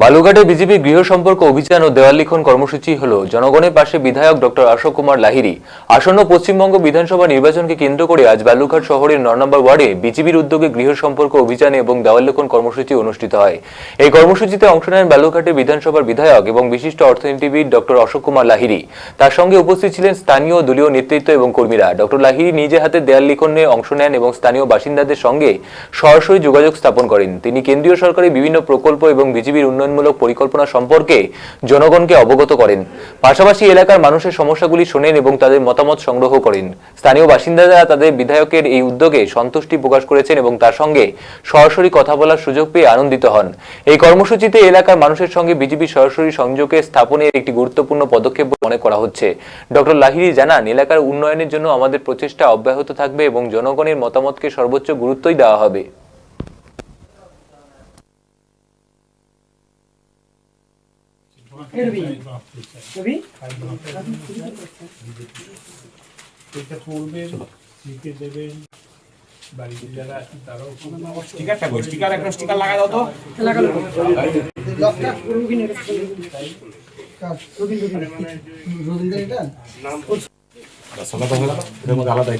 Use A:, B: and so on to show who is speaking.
A: বালুঘাটে BJP গৃহ সম্পর্ক অভিযান ও দেওয়াল লিখন কর্মসূচি হলো জনগণের পাশে বিধায়ক ডক্টর অশোক কুমার লাহিড়ী। আসন্ন পশ্চিমবঙ্গ বিধানসভা নির্বাচনকে কেন্দ্র করে আজ বালুঘাট শহরের ৯ নম্বর ওয়ার্ডে বিজেপির উদ্যোগে গৃহ সম্পর্ক অভিযান এবং দেওয়াল লিখন কর্মসূচি অনুষ্ঠিত হয়। এই কর্মসূচিতে অংশ নেন বালুঘাটের বিধানসভার বিধায়ক এবং বিশিষ্ট অর্থনীতিবিদ ডক্টর অশোক কুমার লাহিড়ী। তার সঙ্গে উপস্থিত ছিলেন স্থানীয় দলীয় নেতৃত্ব এবং কর্মীরা। ডক্টর লাহিড়ী নিজে হাতে দেওয়াল লিখনে অংশ নেন এবং স্থানীয় বাসিন্দাদের সঙ্গে সরাসরি যোগাযোগ স্থাপন করেন। তিনি কেন্দ্রীয় সরকারের বিভিন্ন প্রকল্প এবং বিজেপির উন্নয়নমূলক পরিকল্পনা সম্পর্কে জনগণকে অবগত করেন। পাশাপাশি এলাকার মানুষের সমস্যাগুলি শোনেন এবং তাদের মতামত সংগ্রহ করেন। স্থানীয় বাসিন্দারা তাদের বিধায়কের এই উদ্যোগে সন্তুষ্টি প্রকাশ করেছেন এবং তার সঙ্গে সরাসরি কথা বলার সুযোগ পেয়ে আনন্দিত হন। এই কর্মসূচিতে এলাকার মানুষের সঙ্গে বিজেপি সরাসরি সংযোগে স্থাপনের একটি গুরুত্বপূর্ণ পদক্ষেপ বলে মনে করা হচ্ছে। ডক্টর লাহিড়ী জানান, এলাকার উন্নয়নের জন্য আমাদের প্রচেষ্টা অব্যাহত থাকবে এবং জনগণের মতামতকে সর্বোচ্চ গুরুত্বই দেওয়া হবে।
B: আলাদা